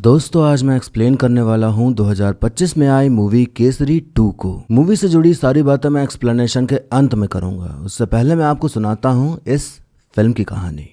तो दोस्तों आज मैं एक्सप्लेन करने वाला हूँ 2025 में आई मूवी केसरी 2 को। मूवी से जुड़ी सारी बातें मैं एक्सप्लेनेशन के अंत में करूंगा। उससे पहले मैं आपको सुनाता हूँ इस फिल्म की कहानी।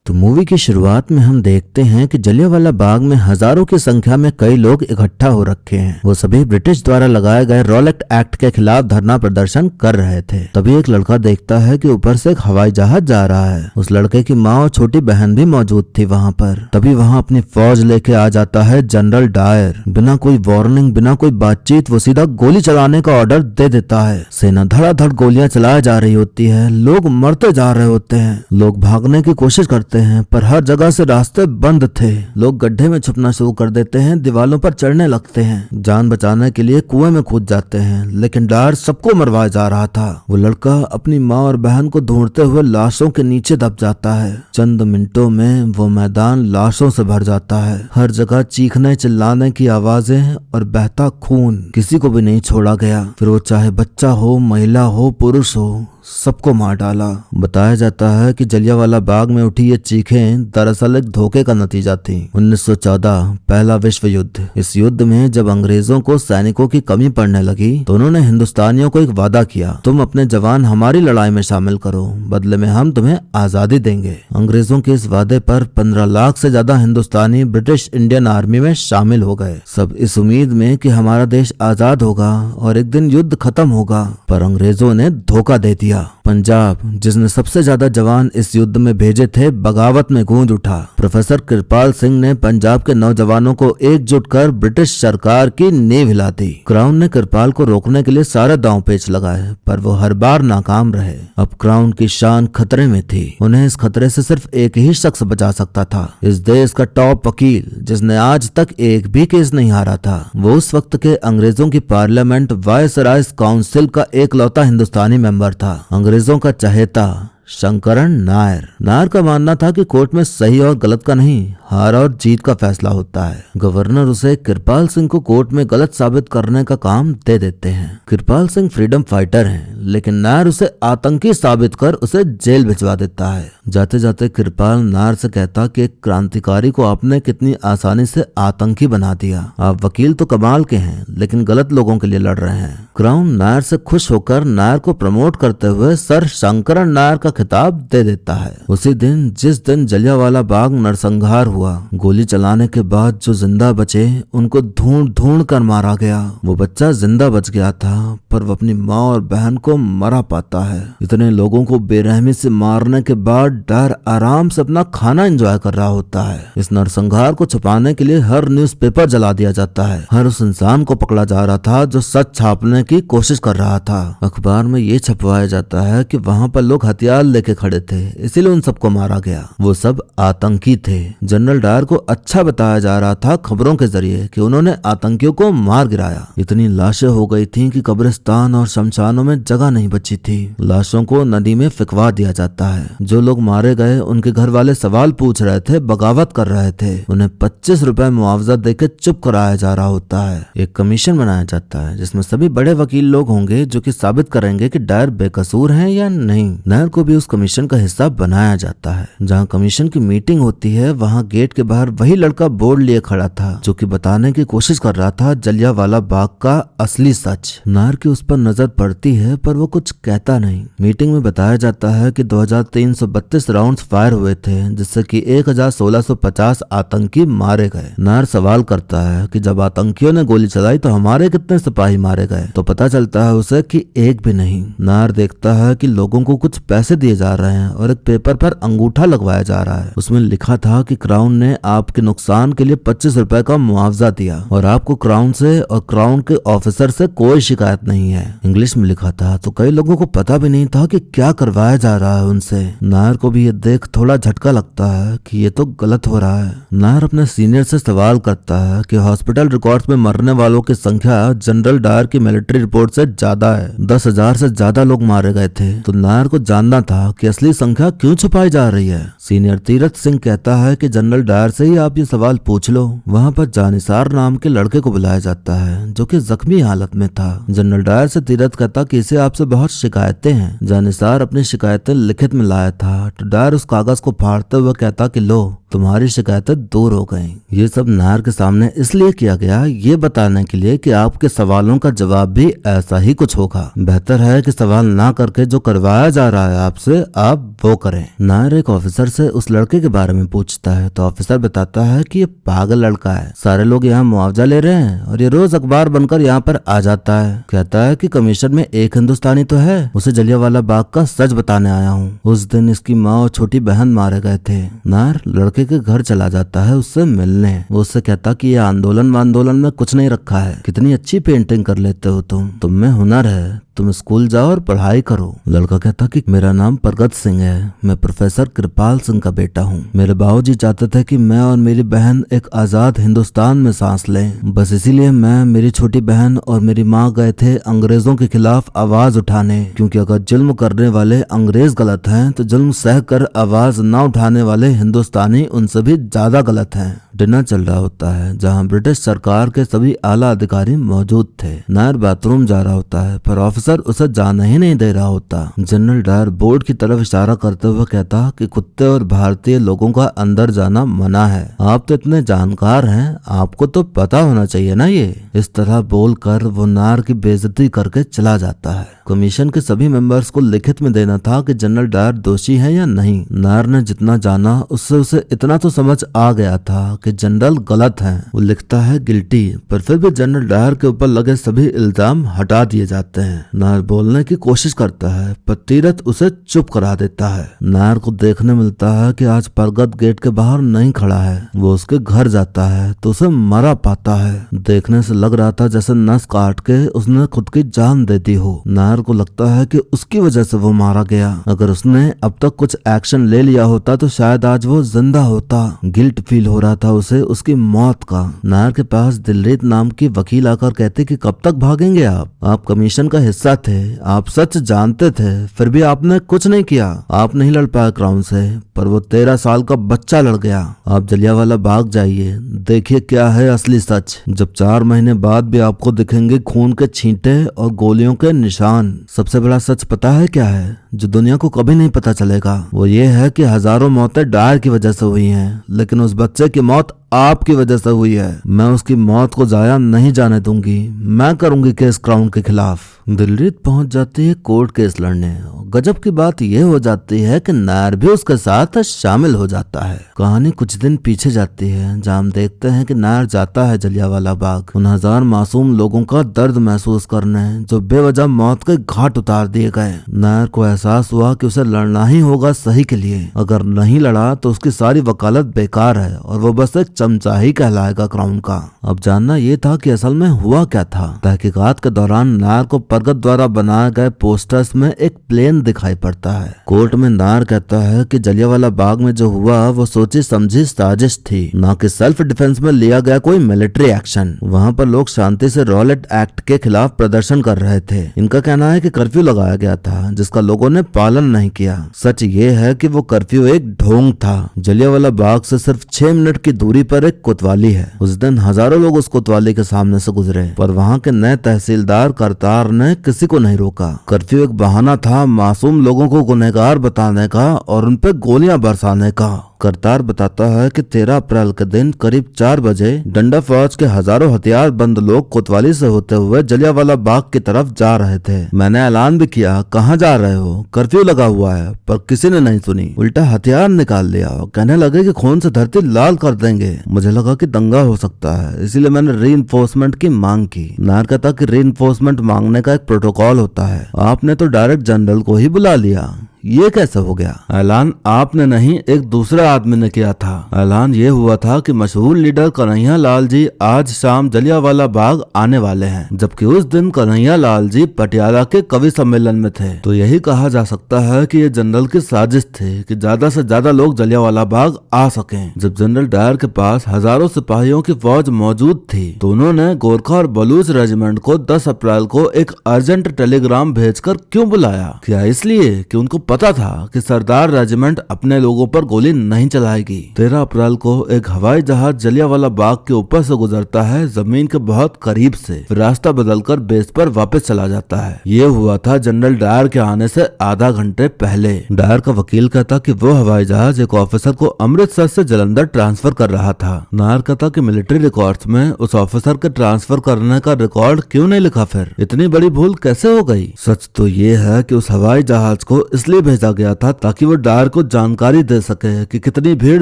तो मूवी की शुरुआत में हम देखते हैं कि जलियांवाला बाग में हजारों की संख्या में कई लोग इकट्ठा हो रखे हैं। वो सभी ब्रिटिश द्वारा लगाए गए रॉलेट एक्ट के खिलाफ धरना प्रदर्शन कर रहे थे। तभी एक लड़का देखता है कि ऊपर से एक हवाई जहाज जा रहा है। उस लड़के की माँ और छोटी बहन भी मौजूद थी वहाँ पर। तभी वहाँ अपनी फौज लेके आ जाता है जनरल डायर। बिना कोई वार्निंग, बिना कोई बातचीत वो सीधा गोली चलाने का ऑर्डर दे देता है। सेना धड़ाधड़ गोलियां चलाई जा रही होती है। लोग मरते जा रहे होते हैं। लोग भागने की कोशिश करते हैं पर हर जगह से रास्ते बंद थे। लोग गड्ढे में छुपना शुरू कर देते हैं, दीवालों पर चढ़ने लगते हैं, जान बचाने के लिए कुएं में कूद जाते हैं। लेकिन डायर सबको मरवाया जा रहा था। वो लड़का अपनी माँ और बहन को ढूंढते हुए लाशों के नीचे दब जाता है। चंद मिनटों में वो मैदान लाशों से भर जाता है। हर जगह चीखने चिल्लाने की आवाजें और बहता खून। किसी को भी नहीं छोड़ा गया। फिर वो चाहे बच्चा हो, महिला हो, पुरुष हो, सबको मार डाला। बताया जाता है कि जलियांवाला बाग में उठी ये चीखें दरअसल एक धोखे का नतीजा थी। 1914 पहला विश्व युद्ध। इस युद्ध में जब अंग्रेजों को सैनिकों की कमी पड़ने लगी तो उन्होंने हिंदुस्तानियों को एक वादा किया, तुम अपने जवान हमारी लड़ाई में शामिल करो, बदले में हम तुम्हें आजादी देंगे। अंग्रेजों के इस वादे पर 15 लाख से ज्यादा हिंदुस्तानी ब्रिटिश इंडियन आर्मी में शामिल हो गए। सब इस उम्मीद में कि हमारा देश आजाद होगा और एक दिन युद्ध खत्म होगा। पर अंग्रेजों ने धोखा दे दिया। पंजाब, जिसने सबसे ज्यादा जवान इस युद्ध में भेजे थे, बगावत में गूंज उठा। प्रोफेसर कृपाल सिंह ने पंजाब के नौजवानों को एकजुट कर ब्रिटिश सरकार की नींव हिला दी। क्राउन ने कृपाल को रोकने के लिए सारे दांव पेच लगाए पर वो हर बार नाकाम रहे। अब क्राउन की शान खतरे में थी। उन्हें इस खतरे से सिर्फ एक ही शख्स बचा सकता था, इस देश का टॉप वकील जिसने आज तक एक भी केस नहीं हारा था। वो उस वक्त के अंग्रेजों की पार्लियामेंट वायसराय काउंसिल का एकलौता हिंदुस्तानी मेंबर था। अंग्रेजों का चहेता शंकरन नायर। नायर का मानना था कि कोर्ट में सही और गलत का नहीं, हार और जीत का फैसला होता है। गवर्नर उसे कृपाल सिंह को कोर्ट में गलत साबित करने का काम दे देते हैं। कृपाल सिंह फ्रीडम फाइटर हैं, लेकिन नायर उसे आतंकी साबित कर उसे जेल भिजवा देता है। जाते जाते कृपाल नायर से कहता कि एक क्रांतिकारी को आपने कितनी आसानी से आतंकी बना दिया। आप वकील तो कमाल के हैं, लेकिन गलत लोगों के लिए लड़ रहे हैं। क्राउन नायर से खुश होकर नायर को प्रमोट करते हुए सर शंकरन नायर का खिताब दे देता है। उसी दिन, जिस दिन जलियांवाला बाग नरसंहार हुआ, गोली चलाने के बाद जो जिंदा बचे उनको ढूंढ ढूंढ कर मारा गया। वो बच्चा जिंदा बच गया था पर वो अपनी माँ और बहन को मरा पाता है। इतने लोगों को बेरहमी से मारने के बाद डायर आराम से अपना खाना एंजॉय कर रहा होता है। इस नरसंहार को छुपाने के लिए हर न्यूज़पेपर जला दिया जाता है। हर उस इंसान को पकड़ा जा रहा था जो सच छापने की कोशिश कर रहा था। अखबार में ये छपवाया जाता है कि वहाँ पर लोग हथियार लेके खड़े थे, इसीलिए उन सबको मारा गया। वो सब आतंकी थे। जनरल डायर को अच्छा बताया जा रहा था खबरों के जरिए कि उन्होंने आतंकियों को मार गिराया। इतनी लाशें हो गई थीं कि कब्रिस्तान और शमशानों में जगह नहीं बची थी। लाशों को नदी में फेंकवा दिया जाता है। जो लोग मारे गए उनके घर वाले सवाल पूछ रहे थे, बगावत कर रहे थे। उन्हें 25 रुपए मुआवजा देके चुप कराया जा रहा होता है। एक कमीशन बनाया जाता है जिसमें सभी बड़े वकील लोग होंगे जो कि साबित करेंगे कि डायर बेकसूर हैं या नहीं। नायर को भी उस कमीशन का हिस्सा बनाया जाता है। जहाँ कमीशन की मीटिंग होती है वहाँ गेट के बाहर वही लड़का बोर्ड लिए खड़ा था जो कि बताने की कोशिश कर रहा था जलियांवाला बाग का असली सच। नायर की उस पर नजर पड़ती है पर वो कुछ कहता नहीं। मीटिंग में बताया जाता है कि 2332 राउंड्स फायर हुए थे जिससे कि 1650 आतंकी मारे गए। नायर सवाल करता है कि जब आतंकियों ने गोली चलाई तो हमारे कितने सिपाही मारे गए? तो पता चलता है उसे कि एक भी नहीं। नायर देखता है कि लोगों को कुछ पैसे दिए जा रहे हैं और एक पेपर पर अंगूठा लगवाया जा रहा है। उसमें लिखा था कि क्राउन ने आपके नुकसान के लिए 25 रुपए का मुआवजा दिया और आपको क्राउन से और क्राउन के ऑफिसर से कोई शिकायत नहीं है। इंग्लिश में लिखा था तो कई लोगों को पता भी नहीं था कि क्या करवाया जा रहा है उनसे। नायर को भी ये देख थोड़ा झटका लगता है कि ये तो गलत हो रहा है। नायर अपने सीनियर से सवाल करता है कि हॉस्पिटल रिकॉर्ड्स में मरने वालों की संख्या जनरल डायर की मिलिट्री रिपोर्ट से ज्यादा है। 10,000 से ज्यादा लोग मारे गए थे। तो नायर को जानना था कि असली संख्या क्यों छुपाई जा रही है। सीनियर तीरथ सिंह कहता है कि जनरल डायर से ही आप ये सवाल पूछ लो। वहाँ पर जानिसार नाम के लड़के को बुलाया जाता है जो कि जख्मी हालत में था। जनरल डायर से तीरथ कहता कि इसे आपसे बहुत शिकायतें हैं। जानिसार अपनी शिकायतें लिखित में लाया था तो डायर उस कागज को फाड़ते हुए कहता कि लो, तुम्हारी शिकायतें दूर हो गईं। ये सब नायर के सामने इसलिए किया गया, ये बताने के लिए कि आपके सवालों का जवाब भी ऐसा ही कुछ होगा। बेहतर है कि सवाल ना करके जो करवाया जा रहा है आपसे, आप वो करें। नायर एक ऑफिसर से उस लड़के के बारे में पूछता है तो ऑफिसर बताता है कि ये पागल लड़का है, सारे लोग यहाँ मुआवजा ले रहे हैं और ये रोज अखबार बनकर यहाँ पर आ जाता है। कहता है कि कमीशन में एक हिंदुस्तानी तो है, उसे जलियांवाला बाग का सच बताने आया हूँ। उस दिन इसकी माँ और छोटी बहन मारे गए थे। नायर लड़के के घर चला जाता है उससे मिलने। वो उससे कहता कि ये आंदोलन में कुछ नहीं रखा है, कितनी अच्छी पेंटिंग कर लेते हो तुम में हुनर है, तुम स्कूल जाओ और पढ़ाई करो। लड़का कहता कि मेरा नाम प्रगत सिंह है, मैं प्रोफेसर कृपाल सिंह का बेटा हूँ। मेरे बाबूजी चाहते थे कि मैं और मेरी बहन एक आजाद हिंदुस्तान में सांस लें, बस इसीलिए मैं, मेरी छोटी बहन और मेरी माँ गए थे अंग्रेजों के खिलाफ आवाज उठाने, क्योंकि अगर जुल्म करने वाले अंग्रेज गलत हैं तो जुल्म सह कर आवाज न उठाने वाले हिंदुस्तानी उनसे भी ज्यादा गलत हैं। डिनर चल रहा होता है जहाँ ब्रिटिश सरकार के सभी आला अधिकारी मौजूद थे। नायर बाथरूम जा रहा होता है पर ऑफिसर उसे जाने ही नहीं दे रहा होता। जनरल डायर बोर्ड की तरफ इशारा करते हुए कहता कि कुत्ते और भारतीय लोगों का अंदर जाना मना है। आप तो इतने जानकार हैं, आपको तो पता होना चाहिए ना ये। इस तरह बोलकर वो नायर की बेइज्जती करके चला जाता है। कमीशन के सभी मेंबर्स को लिखित में देना था कि जनरल डायर दोषी है या नहीं। नायर ने जितना जाना उससे उसे इतना तो समझ आ गया था कि जनरल गलत हैं। वो लिखता है गिल्टी, पर फिर भी जनरल डायर के ऊपर लगे सभी इल्जाम हटा दिए जाते हैं। नायर बोलने की कोशिश करता है पर तीरथ उसे चुप करा देता है। नायर को देखने मिलता है कि आज प्रगत गेट के बाहर नहीं खड़ा है। वो उसके घर जाता है तो उसे मरा पाता है। देखने से लग रहा था जैसे नस काट के उसने खुद की जान दे दी हो। नायर को लगता है कि उसकी वजह से वो मारा गया। अगर उसने अब तक कुछ एक्शन ले लिया होता तो शायद आज वो जिंदा होता। गिल्ट फील हो रहा था उसे उसकी मौत का। नायर के पास दिलरीत नाम की वकील आकर कहते कि कब तक भागेंगे आप कमीशन का हिस्सा थे, आप सच जानते थे, फिर भी आपने कुछ नहीं किया। आप नहीं लड़ पाए क्राउन से, पर वो 13 साल का बच्चा लड़ गया। आप जलियांवाला बाग जाइए, देखिए क्या है असली सच। जब 4 महीने बाद भी आपको दिखेंगे खून के छींटे और गोलियों के निशान। सबसे बड़ा सच पता है क्या है, जो दुनिया को कभी नहीं पता चलेगा? वो ये है कि हजारों मौतें डायर की वजह से हुई हैं, लेकिन उस बच्चे की मौत आपकी वजह से हुई है। मैं उसकी मौत को जाया नहीं जाने दूंगी। मैं करूंगी केस क्राउन के खिलाफ। दिलरीत पहुंच जाती है कोर्ट केस लड़ने। गजब की बात यह हो जाती है कि नायर भी उसके साथ शामिल हो जाता है। कहानी कुछ दिन पीछे जाती है जहाँ हम देखते हैं कि नायर जाता है जलियांवाला बाग उन 1000 मासूम लोगों का दर्द महसूस करने जो बेवजह मौत के घाट उतार दिए गए। नायर को एहसास हुआ कि उसे लड़ना ही होगा सही के लिए। अगर नहीं लड़ा तो उसकी सारी वकालत बेकार है और वो बस एक चमचा ही कहलाएगा क्राउन का। अब जानना ये था कि असल में हुआ क्या था। तहकीकात के दौरान नायर को प्रगत द्वारा बनाए गए पोस्टर्स में एक प्लेन दिखाई पड़ता है। कोर्ट में नायर कहता है कि जलियांवाला बाग में जो हुआ वो सोची समझी साजिश थी, न कि सेल्फ डिफेंस में लिया गया कोई मिलिट्री एक्शन। वहाँ पर लोग शांति से रॉलेट एक्ट के खिलाफ प्रदर्शन कर रहे थे। इनका कहना है कि कर्फ्यू लगाया गया था जिसका लोगों ने पालन नहीं किया। सच ये है कि वो कर्फ्यू एक ढोंग था। जलियांवाला बाग से सिर्फ 6 मिनट की दूरी पर एक कोतवाली है। उस दिन हजारों लोग उस कोतवाली के सामने से गुजरे, पर वहाँ के नए तहसीलदार करतार ने किसी को नहीं रोका। कर्फ्यू एक बहाना था मासूम लोगों को गुनहगार बताने का और उन पे गोलियां बरसाने का। करतार बताता है कि 13 अप्रैल के दिन करीब 4 बजे डंडा फौज के हजारों हथियार बंद लोग कोतवाली से होते हुए जलियांवाला बाग की तरफ जा रहे थे। मैंने ऐलान भी किया, कहाँ जा रहे हो, कर्फ्यू लगा हुआ है, पर किसी ने नहीं सुनी। उल्टा हथियार निकाल लिया और कहने लगे कि खून से धरती लाल कर देंगे। मुझे लगा कि दंगा हो सकता है, इसीलिए मैंने रीइंफोर्समेंट की मांग की। नायर कहता कि रीइंफोर्समेंट मांगने का एक प्रोटोकॉल होता है, आपने तो डायरेक्ट जनरल को ही बुला लिया। ये कैसे हो गया? ऐलान आपने नहीं, एक दूसरे आदमी ने किया था। ऐलान ये हुआ था कि मशहूर लीडर कन्हैया लाल जी आज शाम जलियांवाला बाग आने वाले हैं, जबकि उस दिन कन्हैया लाल जी पटियाला के कवि सम्मेलन में थे। तो यही कहा जा सकता है कि ये जनरल की साजिश थी कि ज्यादा से ज्यादा लोग जलियांवाला बाग आ सकें। जब जनरल डायर के पास हजारों सिपाहियों की फौज मौजूद थी तो उन्होंने गोरखा और बलूच रेजिमेंट को 10 अप्रैल को एक अर्जेंट टेलीग्राम भेजकर क्यों बुलाया? क्या इसलिए कि उनको पता था कि सरदार रेजिमेंट अपने लोगों पर गोली नहीं चलाएगी। 13 अप्रैल को एक हवाई जहाज जलियांवाला बाग के ऊपर से गुजरता है, जमीन के बहुत करीब से, फिर रास्ता बदलकर बेस पर वापस चला जाता है। ये हुआ था जनरल डायर के आने से आधा घंटे पहले। डायर का वकील कहता कि वो हवाई जहाज एक ऑफिसर को अमृतसर से जलंधर ट्रांसफर कर रहा था। नायर कहता कि मिलिट्री रिकॉर्ड्स में उस ऑफिसर के ट्रांसफर करने का रिकॉर्ड क्यों नहीं लिखा, फिर इतनी बड़ी भूल कैसे हो गई। सच तो ये है कि उस हवाई जहाज को इसलिए भेजा गया था ताकि वो डायर को जानकारी दे सके कि कितनी भीड़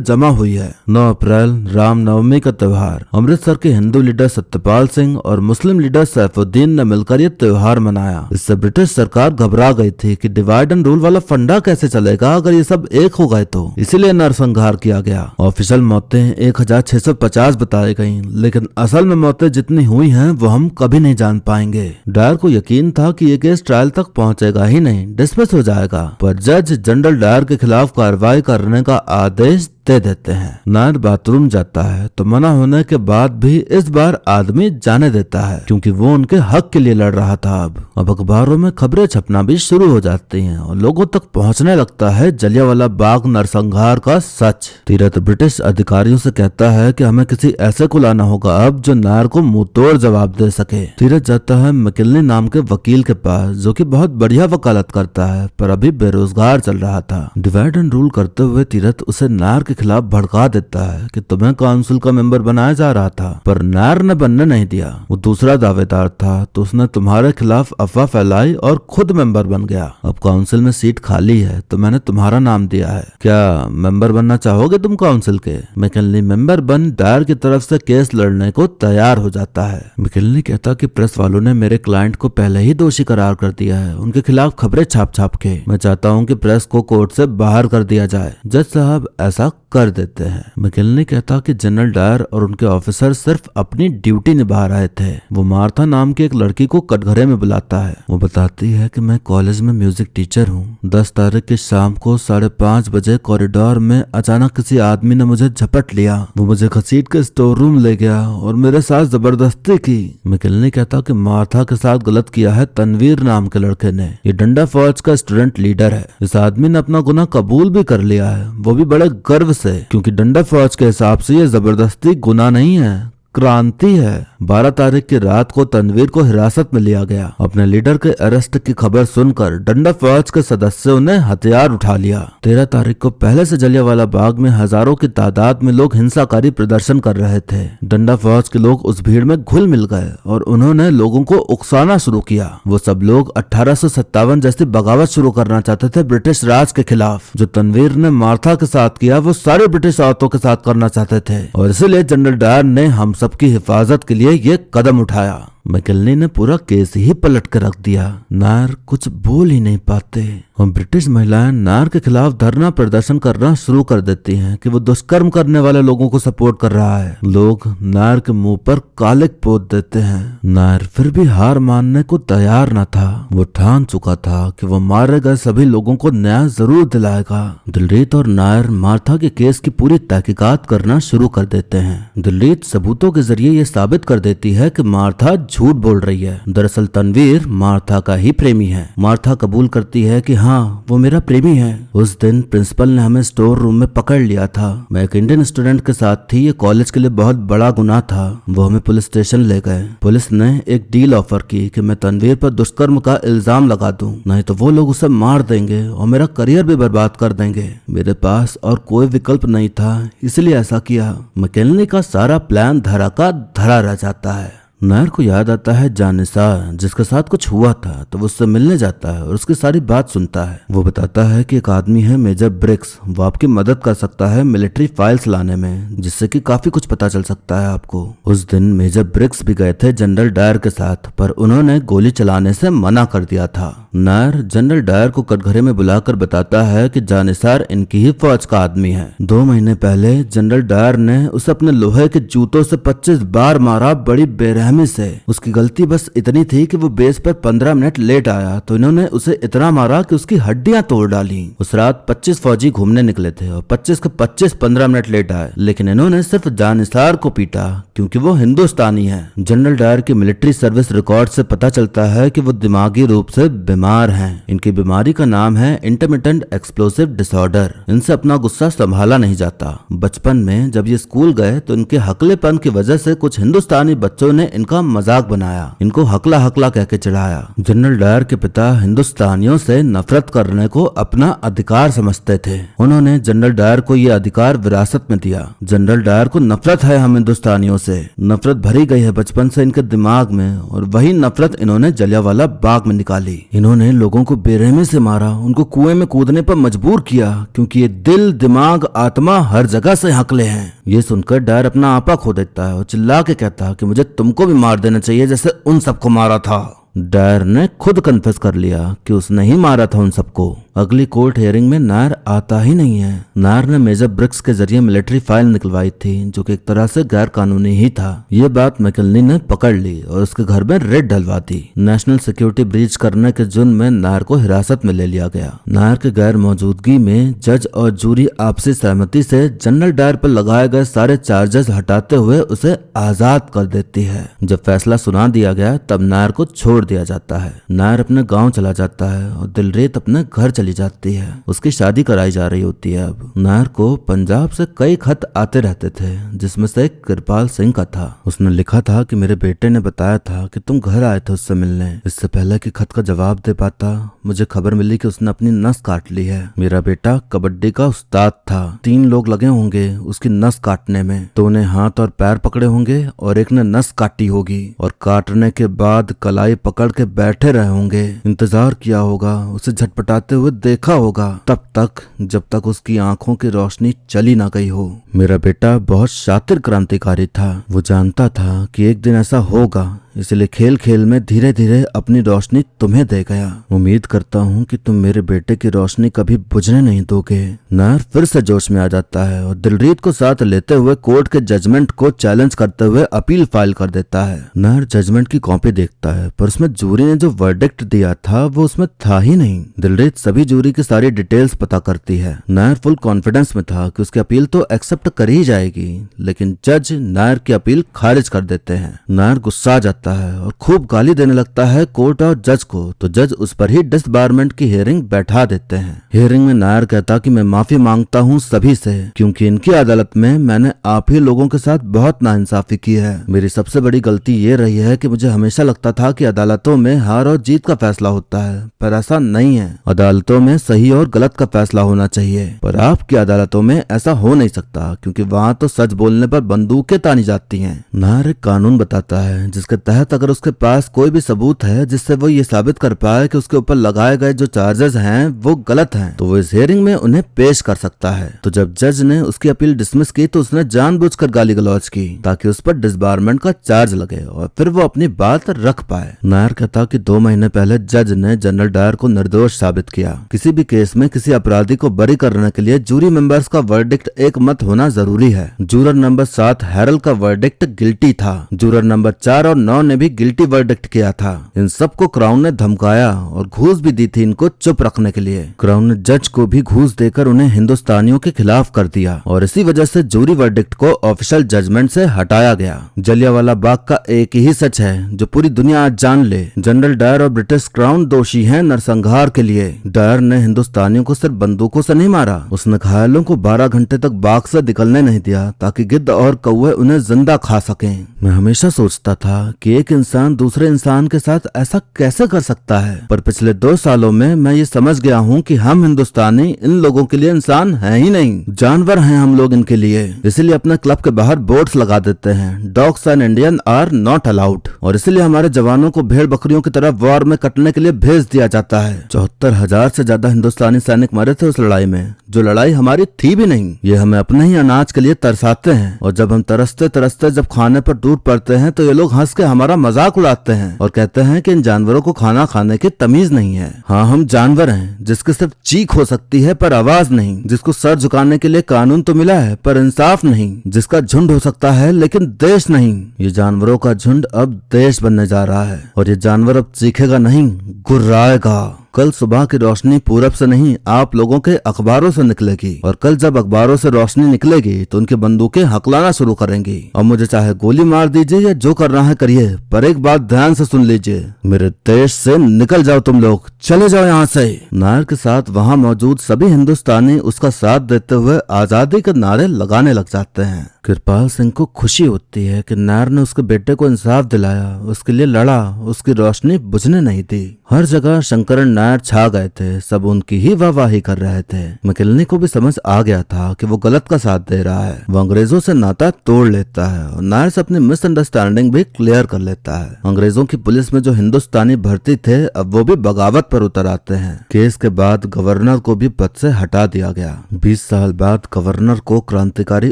जमा हुई है। 9 अप्रैल रामनवमी का त्योहार। अमृतसर के हिंदू लीडर सत्यपाल सिंह और मुस्लिम लीडर सैफुद्दीन ने मिलकर ये त्योहार मनाया। इससे ब्रिटिश सरकार घबरा गई थी कि डिवाइड एंड रूल वाला फंडा कैसे चलेगा अगर ये सब एक हो गए तो, इसीलिए नरसंहार किया गया। ऑफिशियल मौतें 1650 बताई गयी, लेकिन असल में मौतें जितनी हुई हैं वो हम कभी नहीं जान पाएंगे। डायर को यकीन था कि ये केस ट्रायल तक पहुंचेगा ही नहीं, डिसमिस हो जाएगा, पर जज जनरल डायर के खिलाफ कार्रवाई करने का आदेश दे देते हैं। नायर बाथरूम जाता है तो मना होने के बाद भी इस बार आदमी जाने देता है, क्योंकि वो उनके हक के लिए लड़ रहा था। अब अखबारों में खबरें छपना भी शुरू हो जाती हैं और लोगों तक पहुंचने लगता है जलियांवाला बाग नरसंहार का सच। तीरथ ब्रिटिश अधिकारियों से कहता है कि हमें किसी ऐसे को लाना होगा अब जो नायर को मुंह तोड़ जवाब दे सके। तीरथ जाता है मैकिन्ले नाम के वकील के पास, जो कि बहुत बढ़िया वकालत करता है पर अभी बेरोजगार चल रहा था। डिवाइड एंड रूल करते हुए तीरथ उसे नायर के खिलाफ भड़का देता है कि तुम्हें काउंसिल का मेंबर बनाया जा रहा था, पर नायर ने बनने नहीं दिया। वो दूसरा दावेदार था तो उसने तुम्हारे खिलाफ अफवाह फैलाई और खुद मेंबर बन गया। अब काउंसिल में सीट खाली है तो मैंने तुम्हारा नाम दिया है, क्या मेंबर बनना चाहोगे तुम काउंसिल के? मैकिन्ले मेंबर बन डायर की तरफ से केस लड़ने को तैयार हो जाता है। मैकिन्ले कहता कि प्रेस वालों ने मेरे क्लाइंट को पहले ही दोषी करार कर दिया है, उनके खिलाफ खबरें छाप छाप के। मैं चाहता हूँ कि प्रेस को कोर्ट से बाहर कर दिया जाए। जज साहब ऐसा कर देते हैं। मैकिन्ले कहता कि जनरल डायर और उनके ऑफिसर सिर्फ अपनी ड्यूटी निभा रहे थे। वो मार्था नाम की एक लड़की को कटघरे में बुलाता है। वो बताती है कि मैं कॉलेज में म्यूजिक टीचर हूँ। 10 तारीख की शाम को 5:30 बजे कॉरिडोर में अचानक किसी आदमी ने मुझे झपट लिया। वो मुझे घसीट के स्टोर रूम ले गया और मेरे साथ जबरदस्ती की। मैकिन्ले कहता कि मार्था के साथ गलत किया है तनवीर नाम के लड़के ने। ये डंडा फौज का स्टूडेंट लीडर है। इस आदमी ने अपना गुनाह कबूल भी कर लिया है, वो भी बड़े गर्व से, क्योंकि डंडा फौज के हिसाब से ये जबरदस्ती गुनाह नहीं है, क्रांति है। 12 तारीख की रात को तनवीर को हिरासत में लिया गया। अपने लीडर के अरेस्ट की खबर सुनकर डंडा फौज के सदस्यों ने हथियार उठा लिया। 13 तारीख को पहले से जलियांवाला बाग में हजारों की तादाद में लोग हिंसाकारी प्रदर्शन कर रहे थे। डंडा फौज के लोग उस भीड़ में घुल मिल गए और उन्होंने लोगों को उकसाना शुरू किया। वो सब लोग 1857 जैसी बगावत शुरू करना चाहते थे ब्रिटिश राज के खिलाफ। जो तनवीर ने मार्था के साथ किया वो सारे ब्रिटिश औरतों के साथ करना चाहते थे, और इसलिए जनरल डायर ने हम सबकी हिफाजत के लिए ये कदम उठाया। मैकिन्ले ने पूरा केस ही पलट कर रख दिया। नायर कुछ बोल ही नहीं पाते और ब्रिटिश महिलाएं नायर के खिलाफ धरना प्रदर्शन करना शुरू कर देती हैं कि वो दुष्कर्म करने वाले लोगों को सपोर्ट कर रहा है। लोग नायर के मुंह पर कालिक पोत देते हैं। नायर फिर भी हार मानने को तैयार न था। वो ठान चुका था कि वो मारे गए सभी लोगों को न्याय जरूर दिलाएगा। दिलजीत और नायर मार्था के केस की पूरी तहकीकात करना शुरू कर देते हैं। दिलजीत सबूतों के जरिए ये साबित कर देती है कि मार्था झूठ बोल रही है। दरअसल तनवीर मार्था का ही प्रेमी है। मार्था कबूल करती है कि हाँ वो मेरा प्रेमी है। उस दिन प्रिंसिपल ने हमें स्टोर रूम में पकड़ लिया था। मैं एक इंडियन स्टूडेंट के साथ थी। ये कॉलेज के लिए बहुत बड़ा गुनाह था। वो हमें पुलिस स्टेशन ले गए। पुलिस ने एक डील ऑफर की कि मैं तनवीर पर दुष्कर्म का इल्जाम लगा दूं, नहीं तो वो लोग उसे मार देंगे और मेरा करियर भी बर्बाद कर देंगे। मेरे पास और कोई विकल्प नहीं था, इसलिए ऐसा किया। मैकिन्ले का सारा प्लान धरा का धरा रह जाता है। नायर को याद आता है जानिसार जिसके साथ कुछ हुआ था, तो वो उससे मिलने जाता है और उसकी सारी बात सुनता है। वो बताता है कि एक आदमी है मेजर ब्रिक्स, वो आपकी मदद कर सकता है मिलिट्री फाइल्स लाने में, जिससे कि काफी कुछ पता चल सकता है आपको। उस दिन मेजर ब्रिक्स भी गए थे जनरल डायर के साथ, पर उन्होंने गोली चलाने से मना कर दिया था। नायर जनरल डायर को कटघरे में बुलाकर बताता है कि जानिसार इनकी ही फौज का आदमी है। 2 महीने पहले जनरल डायर ने उसे अपने लोहे के जूतों से 25 बार मारा, बड़ी बेरहमी से। उसकी गलती बस इतनी थी कि वो बेस पर 15 मिनट लेट आया, तो इन्होंने उसे इतना मारा कि उसकी हड्डियां तोड़ डाली। उस रात 25 फौजी घूमने निकले थे और 25 के 25 15 मिनट लेट आए, लेकिन इन्होंने सिर्फ जानिसार को पीटा क्योंकि वो हिंदुस्तानी है। जनरल डायर की मिलिट्री सर्विस रिकॉर्ड से पता चलता है कि वो दिमागी रूप से बीमार बीमार हैं। इनकी बीमारी का नाम है इंटरमिटेंट एक्सप्लोसिव डिसऑर्डर। इनसे अपना गुस्सा संभाला नहीं जाता। बचपन में जब ये स्कूल गए तो इनके हकलेपन की वजह से कुछ हिंदुस्तानी बच्चों ने इनका मजाक बनाया, इनको हकला हकला कह के चिढ़ाया। जनरल डायर के पिता हिंदुस्तानियों से नफरत करने को अपना अधिकार समझते थे। उन्होंने जनरल डायर को ये अधिकार विरासत में दिया। जनरल डायर को नफरत है हम हिंदुस्तानियों से, नफरत भरी गई है बचपन से इनके दिमाग में, और वही नफरत इन्होंने जलियांवाला बाग में निकाली। इन्होंने लोगों को बेरहमी से मारा, उनको कुएं में कूदने पर मजबूर किया, क्योंकि ये दिल, दिमाग, आत्मा हर जगह से हकले हैं। ये सुनकर डायर अपना आपा खो देता है और चिल्ला के कहता है कि मुझे तुमको भी मार देना चाहिए जैसे उन सबको मारा था। डायर ने खुद कन्फेस कर लिया कि उसने ही मारा था उन सबको। अगली कोर्ट हियरिंग में नायर आता ही नहीं है। नायर ने मेजर ब्रिक्स के जरिए मिलिट्री फाइल निकलवाई थी, जो कि एक तरह से गैर कानूनी ही था। ये बात मैकिन्ले ने पकड़ ली और उसके घर में रेड डलवा दी। नेशनल सिक्योरिटी ब्रीच करने के जुर्म में नायर को हिरासत में ले लिया गया। नायर के गैर मौजूदगी में जज और जूरी आपसी सहमति से जनरल डायर पर लगाए गए सारे चार्जेस हटाते हुए उसे आजाद कर देती है। जब फैसला सुना दिया गया तब नायर को छोड़ दिया जाता है। नायर अपने गांव चला जाता है और दिलरेत अपने घर चली जाती है। उसकी शादी कराई जा रही होती है। अब नायर को पंजाब से कई खत आते रहते थे, जिसमें से एक कृपाल सिंह का था। उसने लिखा था कि मेरे बेटे ने बताया था कि तुम घर आए थे उससे मिलने। इससे पहले कि खत का जवाब दे पाता, मुझे खबर मिली कि उसने अपनी नस काट ली है। मेरा बेटा कबड्डी का उस्ताद था। 3 लोग लगे होंगे उसकी नस काटने में। 2 ने हाथ और पैर पकड़े होंगे और एक ने नस काटी होगी, और काटने के बाद कलाई पकड़ के बैठे रहे होंगे। इंतजार किया होगा, उसे झटपटाते हुए देखा होगा, तब तक जब तक उसकी आंखों की रोशनी चली ना गई हो। मेरा बेटा बहुत शातिर क्रांतिकारी था। वो जानता था कि एक दिन ऐसा होगा, इसलिए खेल खेल में धीरे धीरे अपनी रोशनी तुम्हें दे गया। उम्मीद करता हूँ कि तुम मेरे बेटे की रोशनी कभी बुझने नहीं दोगे। नायर फिर से जोश में आ जाता है और दिलरीत को साथ लेते हुए कोर्ट के जजमेंट को चैलेंज करते हुए अपील फाइल कर देता है। नायर जजमेंट की कॉपी देखता है, पर उसमें जूरी ने जो वर्डिक्ट दिया था वो उसमें था ही नहीं। दिलरीत सभी जूरी की सारी डिटेल्स पता करती है। नायर फुल कॉन्फिडेंस में था कि उसकी अपील तो एक्सेप्ट कर ही जाएगी, लेकिन जज नायर की अपील खारिज कर देते हैं। नायर गुस्सा जाता है और खूब गाली देने लगता है कोर्ट और जज को, तो जज उस पर ही डिसबारमेंट की हियरिंग बैठा देते हैं। हियरिंग में नायर कहता कि मैं माफी मांगता हूँ सभी से, क्योंकि इनकी अदालत में मैंने आप ही लोगों के साथ बहुत नाइंसाफी की है। मेरी सबसे बड़ी गलती ये रही है कि मुझे हमेशा लगता था कि अदालतों में हार और जीत का फैसला होता है, पर ऐसा नहीं है। अदालतों में सही और गलत का फैसला होना चाहिए, पर आपकी अदालतों में ऐसा हो नहीं सकता, क्योंकि वहाँ तो सच बोलने पर बंदूकें तानी जाती हैं। नायर एक कानून बताता है जिसके तहत अगर उसके पास कोई भी सबूत है जिससे वो ये साबित कर पाए कि उसके ऊपर लगाए गए जो चार्जेस हैं वो गलत हैं, तो वो इस हियरिंग में उन्हें पेश कर सकता है। तो जब जज ने उसकी अपील डिसमिस की तो उसने जानबूझकर गाली गलौज की ताकि उस पर डिसबारमेंट का चार्ज लगे और फिर वो अपनी बात रख पाए। नायर कहता कि 2 महीने पहले जज ने जनरल डायर को निर्दोष साबित किया। किसी भी केस में किसी अपराधी को बरी करने के लिए जूरी मेंबर्स का वर्डिक्ट एक मत होना जरूरी है। जूरर नंबर 7 हैरल का वर्डिक्ट गिल्टी था। जूरर नंबर 4 और 9 ने भी गिल्टी वर्डिक्ट किया था। इन सबको क्राउन ने धमकाया और घूस भी दी थी इनको चुप रखने के लिए। क्राउन ने जज को भी घूस देकर उन्हें हिंदुस्तानियों के खिलाफ कर दिया और इसी वजह से जूरी वर्डिक्ट को ऑफिशियल जजमेंट से हटाया गया। जलियांवाला बाग का एक ही सच है जो पूरी दुनिया आज जान ले, जनरल डायर और ब्रिटिश क्राउन दोषी हैं नरसंहार के लिए। डायर ने हिंदुस्तानियों को सिर्फ बंदूकों से नहीं मारा, उसने घायलों को 12 घंटे तक बाग से निकलने नहीं दिया ताकि गिद्ध और कौवे उन्हें जिंदा खा सकें। मैं हमेशा सोचता था कि एक इंसान दूसरे इंसान के साथ ऐसा कैसे कर सकता है, पर पिछले 2 सालों में मैं ये समझ गया हूँ कि हम हिंदुस्तानी इन लोगों के लिए इंसान हैं ही नहीं, जानवर हैं हम लोग इनके लिए। इसीलिए अपने क्लब के बाहर बोर्ड्स लगा देते हैं, dogs and Indian are not allowed, और इसीलिए हमारे जवानों को भेड़ बकरियों की तरह वॉर में कटने के लिए भेज दिया जाता है। 74,000 से ज्यादा हिंदुस्तानी सैनिक मरे थे उस लड़ाई में, जो लड़ाई हमारी थी भी नहीं। ये हमें अपने ही अनाज के लिए तरसाते हैं, और जब हम तरसते तरसते जब खाने पर टूट पड़ते हैं तो ये लोग हंस के हमारा मजाक उड़ाते हैं और कहते हैं कि इन जानवरों को खाना खाने की तमीज नहीं है। हाँ, हम जानवर हैं जिसकी सिर्फ चीख हो सकती है पर आवाज नहीं, जिसको सर झुकाने के लिए कानून तो मिला है पर इंसाफ नहीं, जिसका झुंड हो सकता है लेकिन देश नहीं। ये जानवरों का झुंड अब देश बनने जा रहा है और ये जानवर अब चीखेगा नहीं, गुर्राएगा। कल सुबह की रोशनी पूरब से नहीं आप लोगों के अखबारों से निकलेगी, और कल जब अखबारों से रोशनी निकलेगी तो उनकी बंदूकें हकलाना शुरू करेंगी। और मुझे चाहे गोली मार दीजिए या जो करना है करिए, पर एक बात ध्यान से सुन लीजिए, मेरे देश से निकल जाओ, तुम लोग चले जाओ यहाँ से। नायर के साथ वहाँ मौजूद सभी हिंदुस्तानी उसका साथ देते हुए आजादी के नारे लगाने लग जाते हैं। कृपाल सिंह को खुशी होती है कि नायर ने उसके बेटे को इंसाफ दिलाया, उसके लिए लड़ा, उसकी रोशनी बुझने नहीं दी। हर जगह शंकरन नायर छा गए थे, सब उनकी ही वाहवाही कर रहे थे। मैकिलनी को भी समझ आ गया था कि वो गलत का साथ दे रहा है। वो अंग्रेजों से नाता तोड़ लेता है और नायर से अपनी मिसअंडरस्टैंडिंग भी क्लियर कर लेता है। अंग्रेजों की पुलिस में जो हिंदुस्तानी भर्ती थे अब वो भी बगावत पर उतर आते हैं। केस के बाद गवर्नर को भी पद से हटा दिया गया। 20 साल बाद गवर्नर को क्रांतिकारी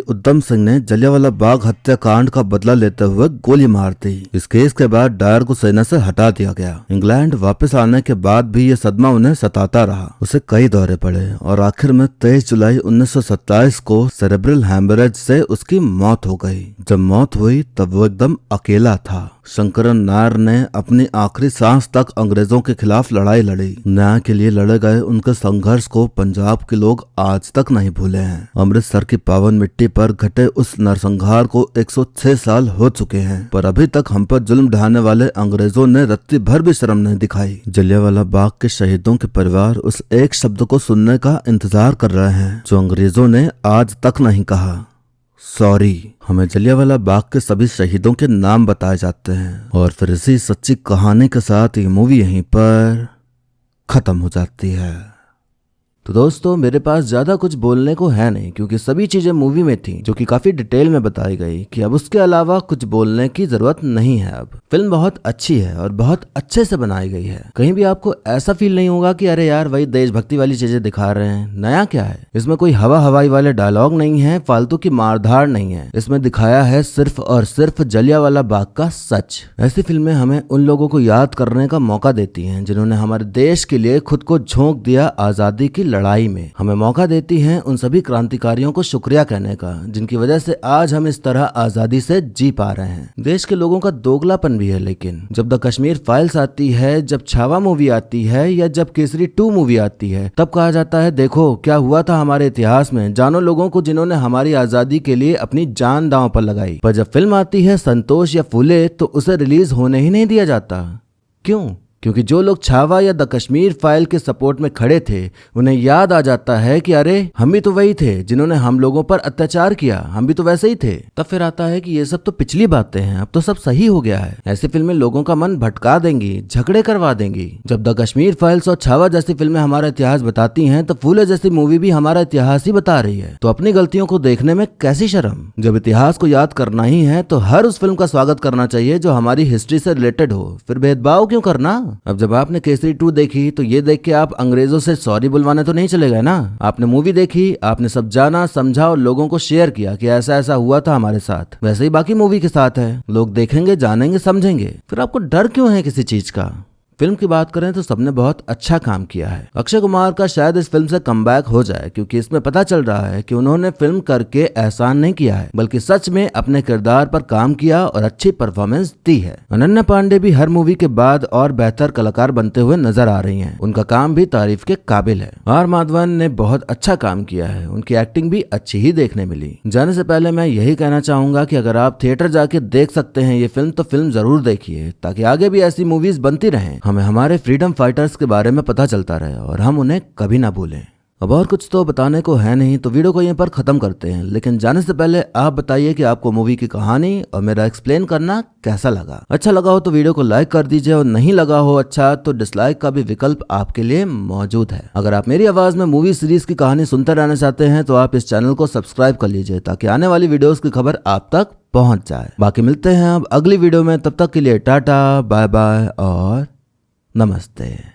उधम सिंह ने जलियांवाला बाग हत्याकांड का बदला लेते हुए गोली मार दी। इस केस के बाद डायर को सेना से हटा दिया गया। इंग्लैंड वापस आने के बाद भी ये सदमा उन्हें सताता रहा। उसे कई दौरे पड़े और आखिर में 23 जुलाई 1927 को सेरेब्रल हैमरेज से उसकी मौत हो गई। जब मौत हुई तब वो एकदम अकेला था। शंकरन नायर ने अपनी आखिरी सांस तक अंग्रेजों के खिलाफ लड़ाई लड़ी। न्याय के लिए लड़े गए उनके संघर्ष को पंजाब के लोग आज तक नहीं भूले हैं। अमृतसर की पावन मिट्टी पर घटे उस नरसंहार को 106 साल हो चुके हैं, पर अभी तक हम पर जुल्म ढाने वाले अंग्रेजों ने रत्ती भर भी शर्म नहीं दिखाई। जलियांवाला बाग के शहीदों के परिवार उस एक शब्द को सुनने का इंतजार कर रहे हैं जो अंग्रेजों ने आज तक नहीं कहा, सॉरी। हमें जलियांवाला बाग के सभी शहीदों के नाम बताए जाते हैं और फिर इसी सच्ची कहानी के साथ ये मूवी यहीं पर खत्म हो जाती है। तो दोस्तों मेरे पास ज्यादा कुछ बोलने को है नहीं, क्योंकि सभी चीजें मूवी में थी जो कि काफी डिटेल में बताई गई कि अब उसके अलावा कुछ बोलने की जरूरत नहीं है। अब फिल्म बहुत अच्छी है और बहुत अच्छे से बनाई गई है। कहीं भी आपको ऐसा फील नहीं होगा कि अरे यार वही देशभक्ति वाली चीजें दिखा रहे हैं, नया क्या है। इसमें कोई हवाई वाले डायलॉग नहीं है, फालतू की मारधाड़ नहीं है। इसमें दिखाया है सिर्फ और सिर्फ जलियांवाला बाग का सच। ऐसी फिल्में हमें उन लोगों को याद करने का मौका देती हैं जिन्होंने हमारे देश के लिए खुद को झोंक दिया आजादी की लड़ाई में। हमें मौका देती हैं उन सभी क्रांतिकारियों को शुक्रिया कहने का जिनकी वजह से आज हम इस तरह आजादी से जी पा रहे हैं। देश के लोगों का दोगलापन भी है, लेकिन जब द कश्मीर फाइल्स आती है, जब छावा मूवी आती है या जब केसरी 2 मूवी आती है, तब कहा जाता है देखो क्या हुआ था हमारे इतिहास में, जानो लोगों को जिन्होंने हमारी आजादी के लिए अपनी जान दांव पर लगाई। पर जब फिल्म आती है संतोष या फूले तो उसे रिलीज होने ही नहीं दिया जाता। क्यों? क्योंकि जो लोग छावा या द कश्मीर फाइल के सपोर्ट में खड़े थे उन्हें याद आ जाता है कि अरे हम भी तो वही थे जिन्होंने हम लोगों पर अत्याचार किया, हम भी तो वैसे ही थे। तब फिर आता है कि ये सब तो पिछली बातें हैं, अब तो सब सही हो गया है। ऐसी फिल्में लोगों का मन भटका देंगी, झगड़े करवा देंगी। जब द कश्मीर फाइल्स और छावा जैसी फिल्में हमारा इतिहास बताती हैं तो फूले जैसी मूवी भी हमारा इतिहास ही बता रही है। तो अपनी गलतियों को देखने में कैसी शर्म। जब इतिहास को याद करना ही है तो हर उस फिल्म का स्वागत करना चाहिए जो हमारी हिस्ट्री से रिलेटेड हो। फिर भेदभाव क्यों करना। अब जब आपने केसरी 2 देखी तो ये देख के आप अंग्रेजों से सॉरी बुलवाने तो नहीं चले गए ना। आपने मूवी देखी, आपने सब जाना समझा और लोगों को शेयर किया कि ऐसा ऐसा हुआ था हमारे साथ। वैसे ही बाकी मूवी के साथ है, लोग देखेंगे, जानेंगे, समझेंगे। फिर आपको डर क्यों है किसी चीज का। फिल्म की बात करें तो सबने बहुत अच्छा काम किया है। अक्षय कुमार का शायद इस फिल्म से कमबैक हो जाए, क्योंकि इसमें पता चल रहा है कि उन्होंने फिल्म करके एहसान नहीं किया है, बल्कि सच में अपने किरदार पर काम किया और अच्छी परफॉर्मेंस दी है। अनन्या पांडे भी हर मूवी के बाद और बेहतर कलाकार बनते हुए नजर आ रही हैं। उनका काम भी तारीफ के काबिल है। आर माधवन ने बहुत अच्छा काम किया है, उनकी एक्टिंग भी अच्छी ही देखने मिली। जाने से पहले मैं यही कहना चाहूंगा कि अगर आप थिएटर जाके देख सकते हैं ये फिल्म तो फिल्म जरूर देखिए, ताकि आगे भी ऐसी मूवीज बनती रहें, हमें हमारे फ्रीडम फाइटर्स के बारे में पता चलता रहे और हम उन्हें कभी ना भूलें। अब और कुछ तो बताने को है नहीं, तो वीडियो को यहीं पर खत्म करते हैं। लेकिन जाने से पहले आप बताइए कि आपको मूवी की कहानी और मेरा एक्सप्लेन करना कैसा लगा। अच्छा लगा हो तो वीडियो को लाइक कर दीजिए और नहीं लगा हो अच्छा तो डिसलाइक का भी विकल्प आपके लिए मौजूद है। अगर आप मेरी आवाज में मूवी सीरीज की कहानी सुनते रहना चाहते हैं तो आप इस चैनल को सब्सक्राइब कर लीजिए, ताकि आने वाली वीडियोस की खबर आप तक पहुंच जाए। बाकी मिलते हैं अब अगली वीडियो में, तब तक के लिए टाटा बाय बाय और नमस्ते।